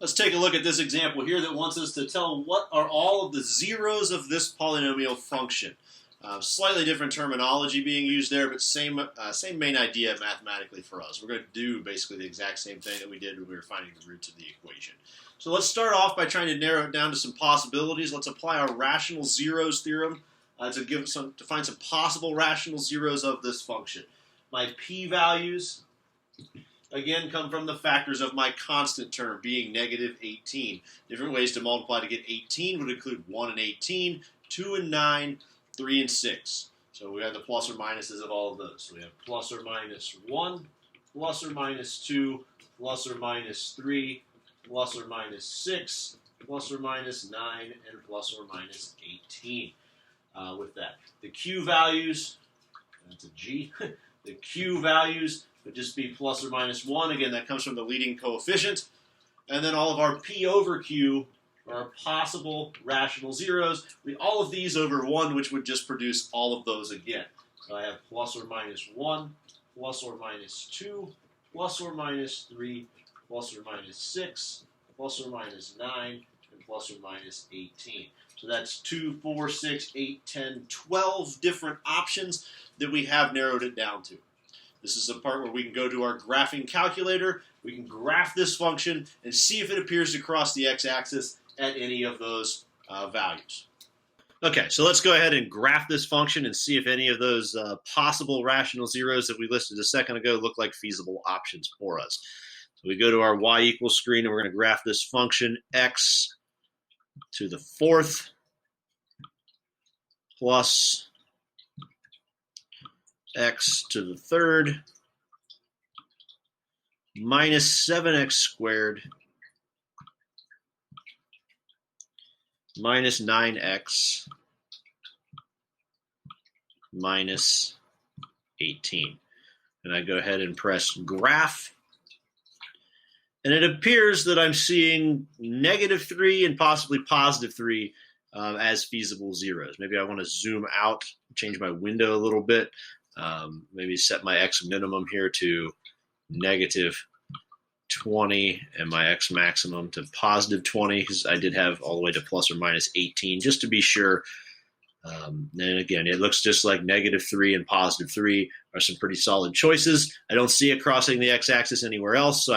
Let's take a look at this example here that wants us to tell what are all of the zeros of this polynomial function. Slightly different terminology being used there, but same main idea mathematically for us. We're going to do basically the exact same thing that we did when we were finding the roots of the equation. So let's start off by trying to narrow it down to some possibilities. Let's apply our rational zeros theorem to find some possible rational zeros of this function. My p-values, again, come from the factors of my constant term being negative 18. Different ways to multiply to get 18 would include 1 and 18, 2 and 9, 3 and 6. So we have the plus or minuses of all of those. So we have plus or minus 1, plus or minus 2, plus or minus 3, plus or minus 6, plus or minus 9, and plus or minus 18. With that, the q values, that's a g, the q values would just be plus or minus 1. Again, that comes from the leading coefficient. And then all of our p over q are possible rational zeros. All of these over 1, which would just produce all of those again. So I have plus or minus 1, plus or minus 2, plus or minus 3, plus or minus 6, plus or minus 9, and plus or minus 18. So that's 2, 4, 6, 8, 10, 12 different options that we have narrowed it down to. This is the part where we can go to our graphing calculator. We can graph this function and see if it appears to cross the x-axis at any of those values. Okay, so let's go ahead and graph this function and see if any of those possible rational zeros that we listed a second ago look like feasible options for us. So we go to our y equals screen and we're going to graph this function x to the 4th plus x to the 3rd minus 7x squared minus 9x minus 18. And I go ahead and press graph. And it appears that I'm seeing negative 3 and possibly positive 3 as feasible zeros. Maybe I want to zoom out, change my window a little bit. Maybe set my x minimum here to negative 20 and my x maximum to positive 20 because I did have all the way to plus or minus 18 just to be sure. And again, it looks just like negative 3 and positive 3 are some pretty solid choices. I don't see it crossing the x-axis anywhere else, so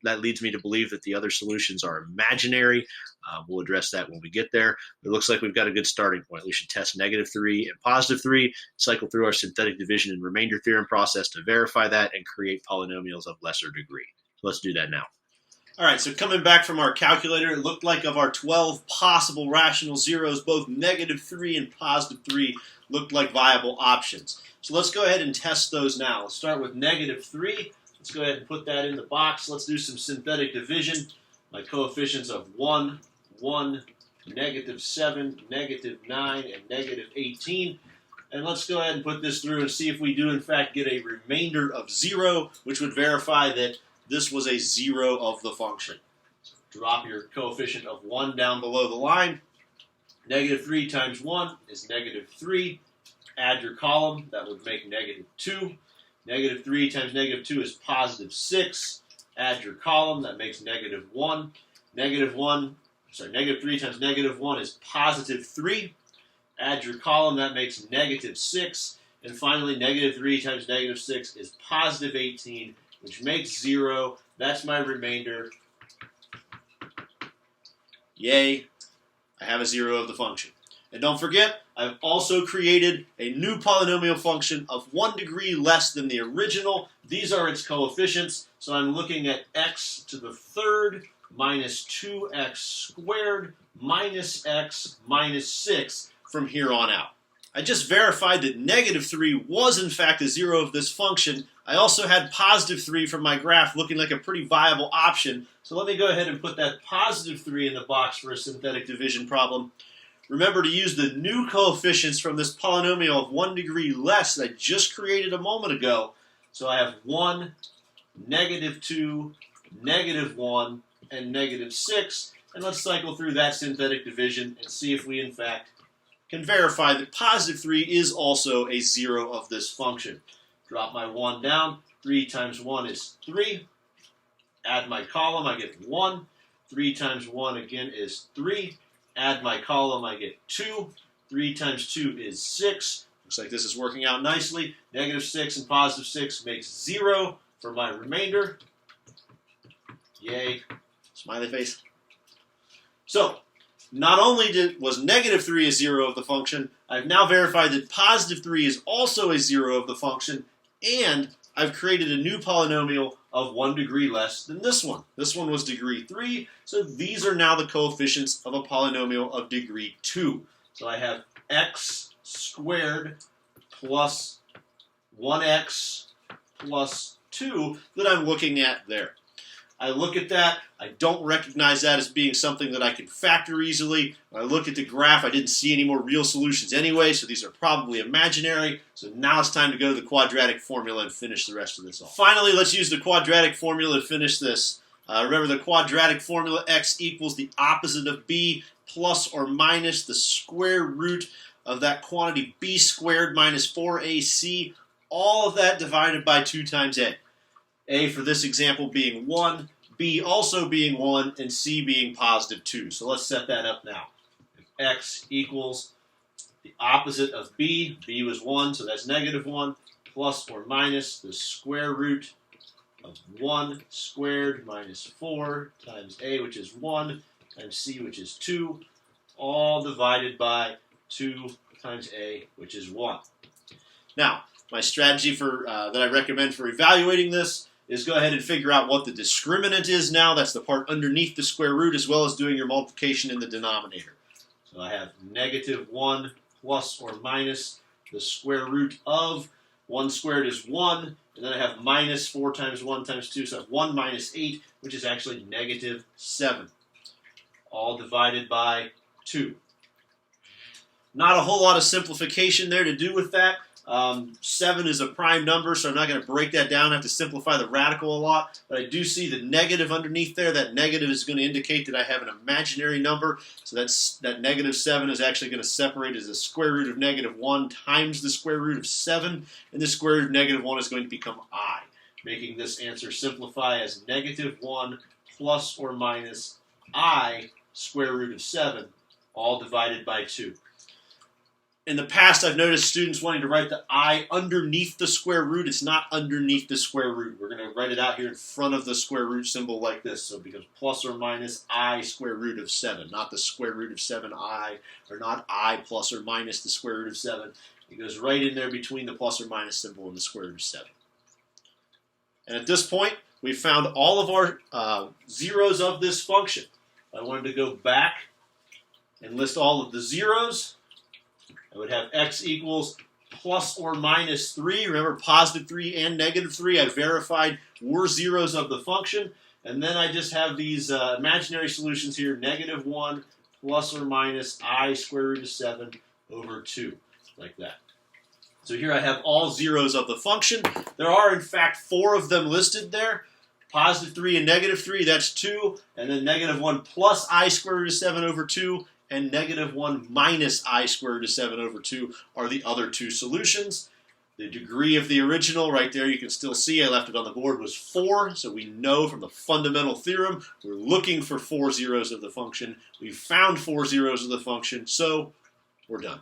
that leads me to believe that the other solutions are imaginary. We'll address that when we get there. It looks like we've got a good starting point. We should test negative 3 and positive 3, cycle through our synthetic division and remainder theorem process to verify that, and create polynomials of lesser degree. So let's do that now. All right, so coming back from our calculator, it looked like of our 12 possible rational zeros, both negative 3 and positive 3 looked like viable options. So let's go ahead and test those now. Let's start with negative 3. Let's go ahead and put that in the box. Let's do some synthetic division. My coefficients of 1, 1, negative 7, negative 9, and negative 18. And let's go ahead and put this through and see if we do in fact get a remainder of 0, which would verify that this was a 0 of the function. So drop your coefficient of 1 down below the line. Negative 3 times 1 is negative 3. Add your column, that would make negative 2. Negative 3 times negative 2 is positive 6. Add your column, that makes negative 1. Negative 3 times negative 1 is positive 3. Add your column, that makes negative 6. And finally, negative 3 times negative 6 is positive 18, which makes 0. That's my remainder. Yay, I have a 0 of the function. And don't forget, I've also created a new polynomial function of 1 degree less than the original. These are its coefficients. So I'm looking at x to the 3rd minus 2x squared minus x minus 6 from here on out. I just verified that negative 3 was in fact a 0 of this function. I also had positive 3 from my graph looking like a pretty viable option. So let me go ahead and put that positive 3 in the box for a synthetic division problem. Remember to use the new coefficients from this polynomial of 1 degree less that I just created a moment ago. So I have 1, negative 2, negative 1, and negative 6. And let's cycle through that synthetic division and see if we in fact can verify that positive 3 is also a 0 of this function. Drop my 1 down. 3 times 1 is 3. Add my column, I get 1. 3 times 1 again is 3. Add my column, I get 2. 3 times 2 is 6. Looks like this is working out nicely. Negative 6 and positive 6 makes 0 for my remainder. Yay. Smiley face. So, not only was negative 3 a 0 of the function, I've now verified that positive 3 is also a 0 of the function, and I've created a new polynomial of 1 degree less than this one. This one was degree 3, so these are now the coefficients of a polynomial of degree 2. So I have x squared plus 1x plus 2 that I'm looking at there. I look at that, I don't recognize that as being something that I can factor easily. When I look at the graph, I didn't see any more real solutions anyway, so these are probably imaginary. So now it's time to go to the quadratic formula and finish the rest of this off. Finally, let's use the quadratic formula to finish this. Remember the quadratic formula, x equals the opposite of b plus or minus the square root of that quantity b squared minus 4ac, all of that divided by 2 times a. A for this example being 1, B also being 1, and C being positive 2. So let's set that up now. X equals the opposite of B. B was 1, so that's negative 1, plus or minus the square root of 1 squared minus 4 times A, which is 1, times C, which is 2, all divided by 2 times A, which is 1. Now, my strategy for that I recommend for evaluating this is go ahead and figure out what the discriminant is now. That's the part underneath the square root, as well as doing your multiplication in the denominator. So I have negative 1 plus or minus the square root of 1 squared is 1, and then I have minus 4 times 1 times 2, so I have 1 minus 8, which is actually negative 7, all divided by 2. Not a whole lot of simplification there to do with that. 7 is a prime number, so I'm not going to break that down. I have to simplify the radical a lot, but I do see the negative underneath there. That negative is going to indicate that I have an imaginary number, so that negative 7 is actually going to separate as the square root of negative 1 times the square root of 7, and the square root of negative 1 is going to become I, making this answer simplify as negative 1 plus or minus I square root of 7, all divided by 2. In the past, I've noticed students wanting to write the I underneath the square root. It's not underneath the square root. We're going to write it out here in front of the square root symbol like this. So it becomes plus or minus I square root of 7, not the square root of 7I, or not I plus or minus the square root of 7. It goes right in there between the plus or minus symbol and the square root of 7. And at this point, we've found all of our zeros of this function. I wanted to go back and list all of the zeros. I would have x equals plus or minus 3. Remember, positive 3 and negative 3 I verified were zeros of the function. And then I just have these imaginary solutions here, negative 1 plus or minus I square root of 7 over 2, like that. So here I have all zeros of the function. There are, in fact, 4 of them listed there. Positive 3 and negative 3, that's 2. And then negative 1 plus I square root of 7 over 2. And negative 1 minus I square root of 7 over 2 are the other 2 solutions. The degree of the original, right there, you can still see I left it on the board, was 4. So we know from the fundamental theorem, we're looking for 4 zeros of the function. We've found 4 zeros of the function, so we're done.